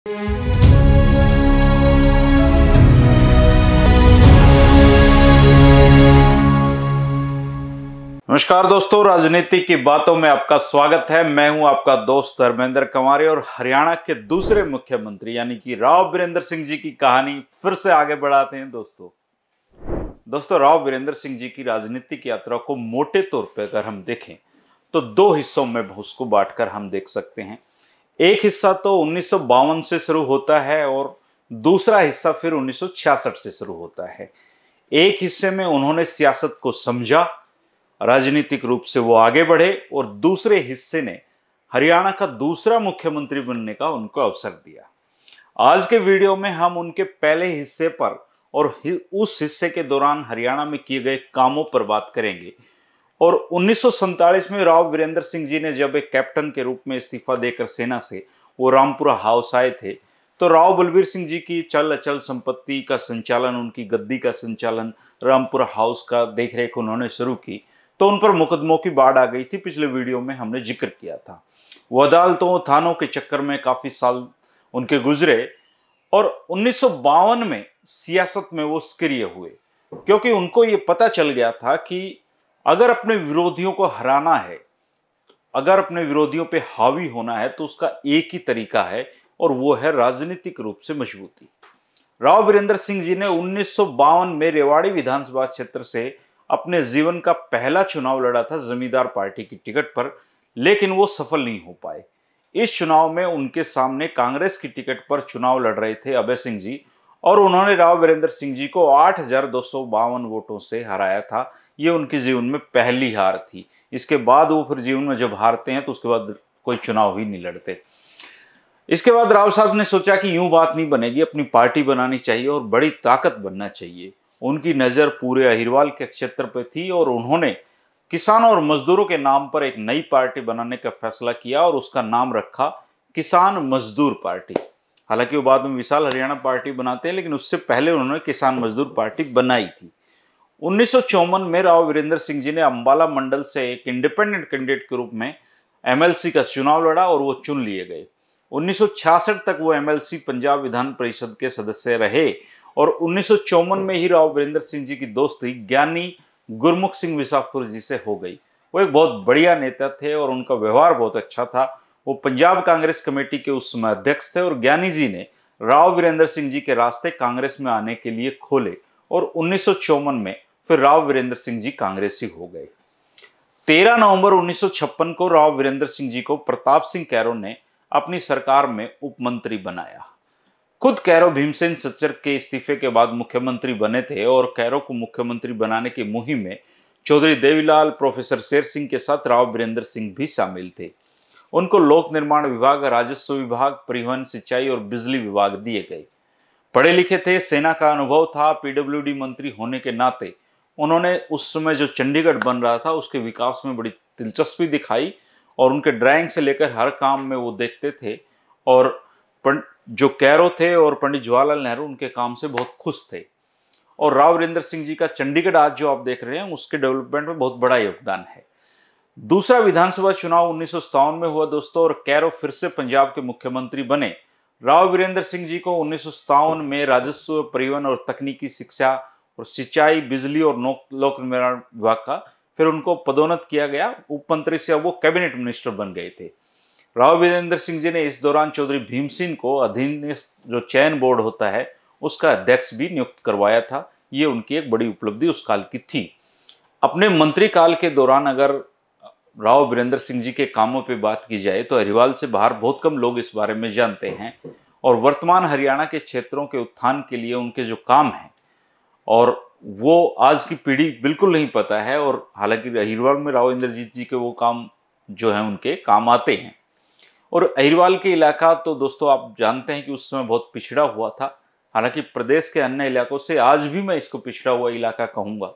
नमस्कार दोस्तों, राजनीति की बातों में आपका स्वागत है। मैं हूं आपका दोस्त धर्मेंद्र कंवारी और हरियाणा के दूसरे मुख्यमंत्री यानी कि राव वीरेंद्र सिंह जी की कहानी फिर से आगे बढ़ाते हैं। दोस्तों राव वीरेंद्र सिंह जी की राजनीतिक यात्रा को मोटे तौर पर अगर हम देखें तो दो हिस्सों में उसको बांटकर हम देख सकते हैं। एक हिस्सा तो 1952 से शुरू होता है और दूसरा हिस्सा फिर 1966 से शुरू होता है। एक हिस्से में उन्होंने सियासत को समझा, राजनीतिक रूप से वो आगे बढ़े और दूसरे हिस्से ने हरियाणा का दूसरा मुख्यमंत्री बनने का उनको अवसर दिया। आज के वीडियो में हम उनके पहले हिस्से पर और उस हिस्से के दौरान हरियाणा में किए गए कामों पर बात करेंगे। और 1947 में राव वीरेंद्र सिंह जी ने जब एक कैप्टन के रूप में इस्तीफा देकर सेना से वो रामपुरा हाउस आए थे तो राव बलबीर सिंह जी की चल अचल संपत्ति का संचालन, उनकी गद्दी का संचालन, रामपुरा हाउस का देखरेख उन्होंने शुरू की तो उन पर मुकदमों की बाढ़ आ गई थी। पिछले वीडियो में हमने जिक्र किया था। वो अदालतों थानों के चक्कर में काफी साल उनके गुजरे और 1952 में सियासत में वो सक्रिय हुए क्योंकि उनको ये पता चल गया था कि अगर अपने विरोधियों को हराना है, अगर अपने विरोधियों पे हावी होना है तो उसका एक ही तरीका है और वो है राजनीतिक रूप से मजबूती। राव वीरेंद्र सिंह जी ने 1952 में रेवाड़ी विधानसभा क्षेत्र से अपने जीवन का पहला चुनाव लड़ा था जमींदार पार्टी की टिकट पर, लेकिन वो सफल नहीं हो पाए। इस चुनाव में उनके सामने कांग्रेस की टिकट पर चुनाव लड़ रहे थे अभय सिंह जी और उन्होंने राव वीरेंद्र सिंह जी को 8,252 वोटों से हराया था। ये उनके जीवन में पहली हार थी। इसके बाद वो फिर जीवन में जब हारते हैं तो उसके बाद कोई चुनाव ही नहीं लड़ते। इसके बाद राव साहब ने सोचा कि यूं बात नहीं बनेगी, अपनी पार्टी बनानी चाहिए और बड़ी ताकत बनना चाहिए। उनकी नजर पूरे अहिरवाल के क्षेत्र पर थी और उन्होंने किसानों और मजदूरों के नाम पर एक नई पार्टी बनाने का फैसला किया और उसका नाम रखा किसान मजदूर पार्टी। हालांकि वो बाद में विशाल हरियाणा पार्टी बनाते हैं, लेकिन उससे पहले उन्होंने किसान मजदूर पार्टी बनाई थी। 1954 में राव वीरेंद्र सिंह जी ने अंबाला मंडल से एक इंडिपेंडेंट कैंडिडेट के रूप में एमएलसी का चुनाव लड़ा और वो चुन लिए गए। 1966 तक वो एमएलसी पंजाब विधान परिषद के सदस्य रहे और 1954 में ही राव वीरेंद्र सिंह जी की दोस्ती ज्ञानी गुरमुख सिंह विसाखपुर जी से हो गई। वो एक बहुत बढ़िया नेता थे और उनका व्यवहार बहुत अच्छा था। वो पंजाब कांग्रेस कमेटी के उस समय अध्यक्ष थे और ज्ञानी जी ने राव वीरेंद्र सिंह जी के रास्ते कांग्रेस में आने के लिए खोले और 1954 में फिर राव वीरेंद्र सिंह जी कांग्रेसी हो गए। 13 नवंबर 1956 को राव वीरेंद्र सिंह जी को प्रताप सिंह कैरो ने अपनी सरकार में उप मंत्री बनाया। खुद कैरो भीमसेन सच्चर के इस्तीफे के बाद मुख्यमंत्री बने थे और कैरो को मुख्यमंत्री बनाने की मुहिम में चौधरी देवीलाल, प्रोफेसर शेर सिंह के साथ राव वीरेंद्र सिंह भी शामिल थे। उनको लोक निर्माण विभाग, राजस्व विभाग, परिवहन, सिंचाई और बिजली विभाग दिए गए। पढ़े लिखे थे, सेना का अनुभव था। पीडब्ल्यूडी मंत्री होने के नाते उन्होंने उस समय जो चंडीगढ़ बन रहा था उसके विकास में बड़ी दिलचस्पी दिखाई और उनके ड्राइंग से लेकर हर काम में वो देखते थे और जो कैरो थे और पंडित जवाहरलाल नेहरू उनके काम से बहुत खुश थे। और राव वीरेंद्र सिंह जी का चंडीगढ़ आज जो आप देख रहे हैं उसके डेवलपमेंट में बहुत बड़ा योगदान है। दूसरा विधानसभा चुनाव 1957 में हुआ दोस्तों और कैरो फिर से पंजाब के मुख्यमंत्री बने। राव वीरेंद्र सिंह जी को 1957 में राजस्व, परिवहन और तकनीकी शिक्षा और सिंचाई, बिजली और लोक निर्माण विभाग का फिर उनको पदोन्नत किया गया। उप मंत्री से अब वो कैबिनेट मिनिस्टर बन गए थे। राव वीरेंद्र सिंह जी ने इस दौरान चौधरी भीम सिंह को अधीनस्थ जो चयन बोर्ड होता है उसका अध्यक्ष भी नियुक्त करवाया था। ये उनकी एक बड़ी उपलब्धि उस काल की थी। अपने मंत्री काल के दौरान अगर राव वीरेंद्र सिंह जी के कामों पे बात की जाए तो अहिरवाल से बाहर बहुत कम लोग इस बारे में जानते हैं और वर्तमान हरियाणा के क्षेत्रों के उत्थान के लिए उनके जो काम हैं और वो आज की पीढ़ी बिल्कुल नहीं पता है। और हालांकि अहिरवाल में राव इंद्रजीत जी के वो काम जो है उनके काम आते हैं। और अहिरवाल के इलाका तो दोस्तों आप जानते हैं कि उस समय बहुत पिछड़ा हुआ था। हालांकि प्रदेश के अन्य इलाकों से आज भी मैं इसको पिछड़ा हुआ इलाका कहूँगा,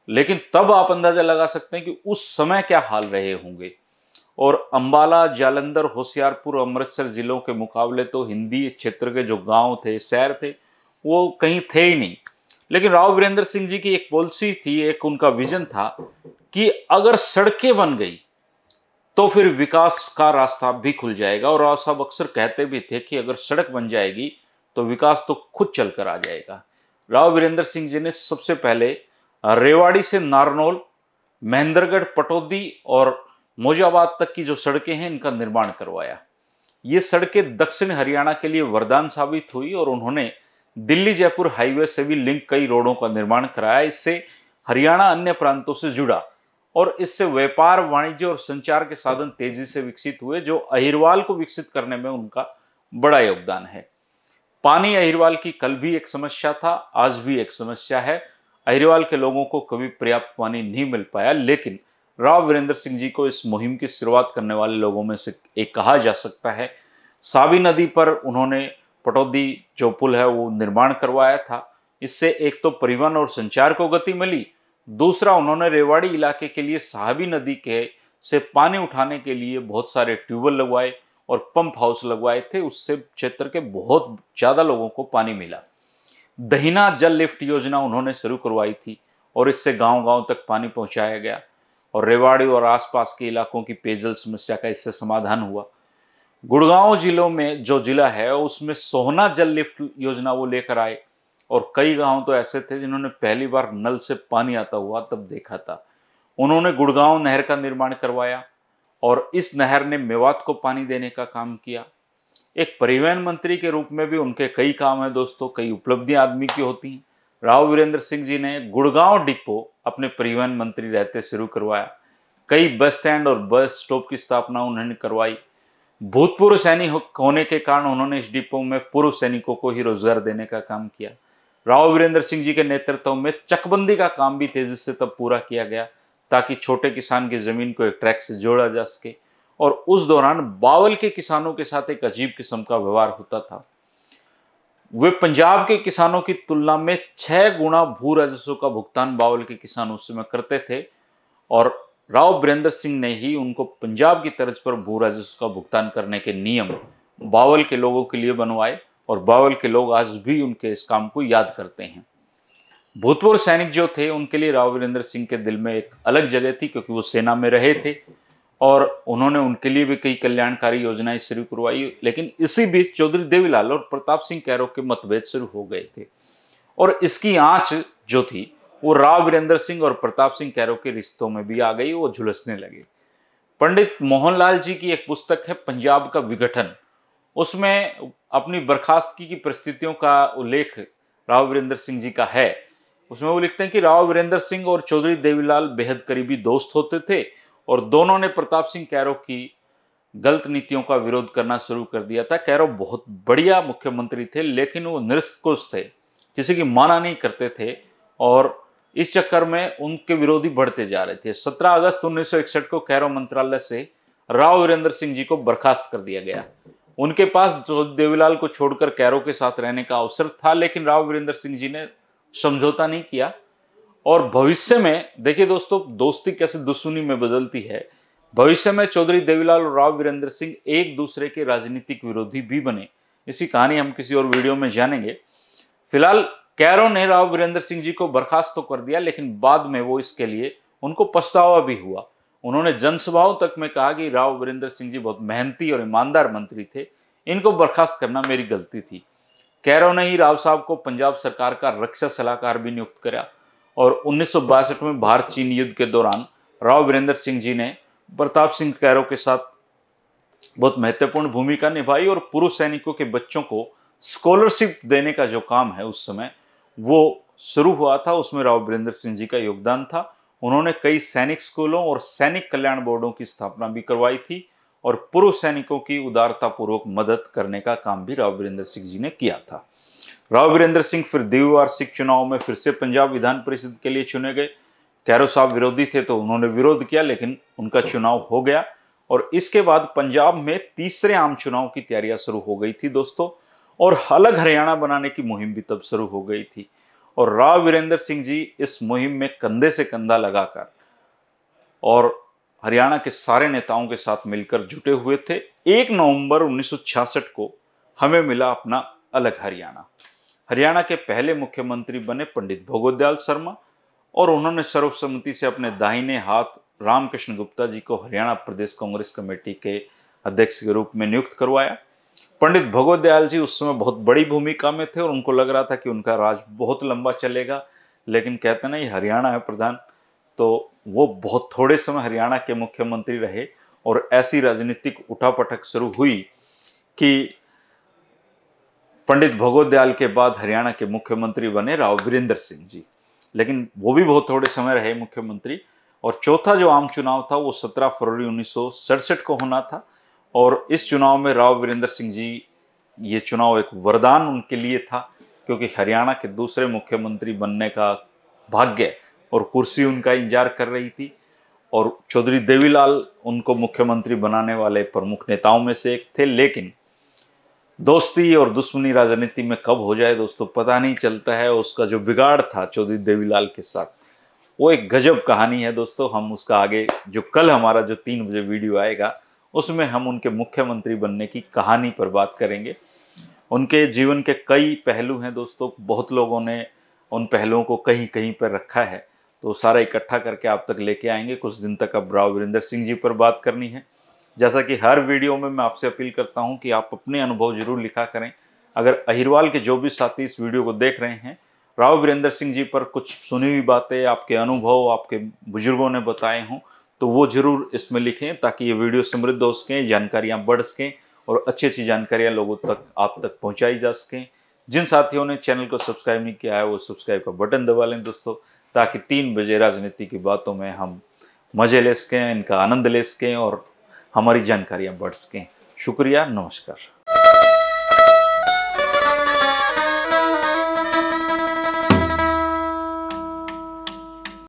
लेकिन तब आप अंदाजा लगा सकते हैं कि उस समय क्या हाल रहे होंगे। और अंबाला, जालंधर, होशियारपुर, अमृतसर जिलों के मुकाबले तो हिंदी क्षेत्र के जो गांव थे, शहर थे, वो कहीं थे ही नहीं। लेकिन राव वीरेंद्र सिंह जी की एक पॉलिसी थी, एक उनका विजन था कि अगर सड़कें बन गई तो फिर विकास का रास्ता भी खुल जाएगा। और राव साहब अक्सर कहते भी थे कि अगर सड़क बन जाएगी तो विकास तो खुद चलकर आ जाएगा। राव वीरेंद्र सिंह जी ने सबसे पहले रेवाड़ी से नारनौल, महेंद्रगढ़, पटौदी और मोजाबाद तक की जो सड़कें हैं इनका निर्माण करवाया। ये सड़कें दक्षिण हरियाणा के लिए वरदान साबित हुई और उन्होंने दिल्ली जयपुर हाईवे से भी लिंक कई रोडों का निर्माण कराया। इससे हरियाणा अन्य प्रांतों से जुड़ा और इससे व्यापार, वाणिज्य और संचार के साधन तेजी से विकसित हुए, जो अहिरवाल को विकसित करने में उनका बड़ा योगदान है। पानी अहिरवाल की कल भी एक समस्या था, आज भी एक समस्या है। अहिरवाल के लोगों को कभी पर्याप्त पानी नहीं मिल पाया, लेकिन राव वीरेंद्र सिंह जी को इस मुहिम की शुरुआत करने वाले लोगों में से एक कहा जा सकता है। सावी नदी पर उन्होंने पटौदी जो पुल है वो निर्माण करवाया था। इससे एक तो परिवहन और संचार को गति मिली, दूसरा उन्होंने रेवाड़ी इलाके के लिए साहबी नदी के से पानी उठाने के लिए बहुत सारे ट्यूबवेल लगवाए और पंप हाउस लगवाए थे। उससे क्षेत्र के बहुत ज्यादा लोगों को पानी मिला। दहीना जल लिफ्ट योजना उन्होंने शुरू करवाई थी और इससे गांव-गांव तक पानी पहुंचाया गया और रेवाड़ी और आसपास के इलाकों की पेयजल समस्या का इससे समाधान हुआ। गुड़गांव जिलों में जो जिला है उसमें सोहना जल लिफ्ट योजना वो लेकर आए और कई गांव तो ऐसे थे जिन्होंने पहली बार नल से पानी आता हुआ तब देखा था। उन्होंने गुड़गांव नहर का निर्माण करवाया और इस नहर ने मेवात को पानी देने का काम किया। एक परिवहन मंत्री के रूप में भी उनके कई काम हैं दोस्तों, कई उपलब्धियां आदमी की होती हैं। राव वीरेंद्र सिंह जी ने गुड़गांव डिपो अपने परिवहन मंत्री रहते शुरू करवाया। कई बस स्टैंड और बस स्टॉप की स्थापना उन्होंने करवाई। भूतपूर्व सैनिक होने के कारण उन्होंने इस डिपो में पूर्व सैनिकों को ही रोजगार देने का काम किया। राव वीरेंद्र सिंह जी के नेतृत्व में चकबंदी का काम भी तेजी से तब पूरा किया गया ताकि छोटे किसान की जमीन को एक ट्रैक से जोड़ा जा सके। और उस दौरान बावल के किसानों के साथ एक अजीब किस्म का व्यवहार होता था। वे पंजाब के किसानों की तुलना में 6 गुना भू राजस्व का भुगतान बावल के किसान उस समय करते थे और राव वीरेंद्र सिंह ने ही उनको पंजाब की तर्ज पर भू राजस्व का भुगतान करने के नियम बावल के लोगों के लिए बनवाए और बावल के लोग आज भी उनके इस काम को याद करते हैं। भूतपूर्व सैनिक जो थे उनके लिए राव वीरेंद्र सिंह के दिल में एक अलग जगह थी क्योंकि वो सेना में रहे थे और उन्होंने उनके लिए भी कई कल्याणकारी योजनाएं शुरू करवाई। लेकिन इसी बीच चौधरी देवीलाल और प्रताप सिंह कैरो के मतभेद शुरू हो गए थे और इसकी आंच जो थी वो राव वीरेंद्र सिंह और प्रताप सिंह कैरो के रिश्तों में भी आ गई, वो झुलसने लगे। पंडित मोहनलाल जी की एक पुस्तक है पंजाब का विघटन, उसमें अपनी बर्खास्तगी की परिस्थितियों का उल्लेख राव वीरेंद्र सिंह जी का है। उसमें वो लिखते हैं कि राव वीरेंद्र सिंह और चौधरी देवीलाल बेहद करीबी दोस्त होते थे और दोनों ने प्रताप सिंह कैरो की गलत नीतियों का विरोध करना शुरू कर दिया था। कैरो बहुत बढ़िया मुख्यमंत्री थे लेकिन वो निरंकुश थे, किसी की माना नहीं करते थे और इस चक्कर में उनके विरोधी बढ़ते जा रहे थे। 17 अगस्त 1961 को कैरो मंत्रालय से राव वीरेंद्र सिंह जी को बर्खास्त कर दिया गया। उनके पास देवीलाल को छोड़कर कैरो के साथ रहने का अवसर था लेकिन राव वीरेंद्र सिंह जी ने समझौता नहीं किया और भविष्य में देखिए दोस्तों दोस्ती कैसे दुश्मनी में बदलती है। भविष्य में चौधरी देवीलाल और राव वीरेंद्र सिंह एक दूसरे के राजनीतिक विरोधी भी बने। इसी कहानी हम किसी और वीडियो में जानेंगे। फिलहाल कैरो ने राव वीरेंद्र सिंह जी को बर्खास्त तो कर दिया लेकिन बाद में वो इसके लिए उनको पछतावा भी हुआ। उन्होंने जनसभाओं तक में कहा कि राव वीरेंद्र सिंह जी बहुत मेहनती और ईमानदार मंत्री थे, इनको बर्खास्त करना मेरी गलती थी। कैरो ने ही राव साहब को पंजाब सरकार का रक्षा सलाहकार भी नियुक्त किया और 1962 में भारत चीन युद्ध के दौरान राव वीरेंद्र सिंह जी ने प्रताप सिंह कैरो के साथ बहुत महत्वपूर्ण भूमिका निभाई और पूर्व सैनिकों के बच्चों को स्कॉलरशिप देने का जो काम है उस समय वो शुरू हुआ था, उसमें राव वीरेंद्र सिंह जी का योगदान था। उन्होंने कई सैनिक स्कूलों और सैनिक कल्याण बोर्डों की स्थापना भी करवाई थी और पूर्व सैनिकों की उदारतापूर्वक मदद करने का काम भी राव वीरेंद्र सिंह जी ने किया था। राव वीरेंद्र सिंह फिर द्विवार्षिक चुनाव में फिर से पंजाब विधान परिषद के लिए चुने गए। कैरो साहब विरोधी थे तो उन्होंने विरोध किया लेकिन उनका चुनाव हो गया और इसके बाद पंजाब में तीसरे आम चुनाव की तैयारियां शुरू हो गई थी दोस्तों और अलग हरियाणा बनाने की मुहिम भी तब शुरू हो गई थी और राव वीरेंद्र सिंह जी इस मुहिम में कंधे से कंधा लगाकर और हरियाणा के सारे नेताओं के साथ मिलकर जुटे हुए थे। 1 नवंबर 1966 को हमें मिला अपना अलग हरियाणा। हरियाणा के पहले मुख्यमंत्री बने पंडित भोगोदयाल शर्मा और उन्होंने सर्वसम्मति से अपने दाहिने हाथ रामकृष्ण गुप्ता जी को हरियाणा प्रदेश कांग्रेस कमेटी के अध्यक्ष के रूप में नियुक्त करवाया। पंडित भगवत दयाल जी उस समय बहुत बड़ी भूमिका में थे और उनको लग रहा था कि उनका राज बहुत लंबा चलेगा, लेकिन कहते ना ये हरियाणा है प्रधान, तो वो बहुत थोड़े समय हरियाणा के मुख्यमंत्री रहे और ऐसी राजनीतिक उठापटक शुरू हुई कि पंडित भगवत दयाल के बाद हरियाणा के मुख्यमंत्री बने राव वीरेंद्र सिंह जी, लेकिन वो भी बहुत थोड़े समय रहे मुख्यमंत्री। और चौथा जो आम चुनाव था वो 17 फरवरी 1967 को होना था और इस चुनाव में राव वीरेंद्र सिंह जी, ये चुनाव एक वरदान उनके लिए था क्योंकि हरियाणा के दूसरे मुख्यमंत्री बनने का भाग्य और कुर्सी उनका इंतजार कर रही थी और चौधरी देवीलाल उनको मुख्यमंत्री बनाने वाले प्रमुख नेताओं में से एक थे। लेकिन दोस्ती और दुश्मनी राजनीति में कब हो जाए दोस्तों पता नहीं चलता है। उसका जो बिगाड़ था चौधरी देवीलाल के साथ, वो एक गजब कहानी है दोस्तों। हम उसका आगे जो कल हमारा जो 3 बजे वीडियो आएगा उसमें हम उनके मुख्यमंत्री बनने की कहानी पर बात करेंगे। उनके जीवन के कई पहलू हैं दोस्तों, बहुत लोगों ने उन पहलुओं को कहीं कहीं पर रखा है, तो सारा इकट्ठा करके आप तक लेके आएंगे। कुछ दिन तक अब राव वीरेंद्र सिंह जी पर बात करनी है। जैसा कि हर वीडियो में मैं आपसे अपील करता हूं कि आप अपने अनुभव जरूर लिखा करें। अगर अहिरवाल के जो भी साथी इस वीडियो को देख रहे हैं, राव वीरेंद्र सिंह जी पर कुछ सुनी हुई बातें, आपके अनुभव आपके बुजुर्गों ने बताए हों, तो वो जरूर इसमें लिखें ताकि ये वीडियो समृद्ध हो सकें, जानकारियाँ बढ़ सकें और अच्छी अच्छी जानकारियाँ लोगों तक आप तक पहुँचाई जा सकें। जिन साथियों ने चैनल को सब्सक्राइब नहीं किया है वो सब्सक्राइब का बटन दबा लें दोस्तों, ताकि 3 बजे राजनीति की बातों में हम मजे ले सकें, इनका आनंद ले सकें और हमारी जानकारियां बढ़ सकें। शुक्रिया, नमस्कार।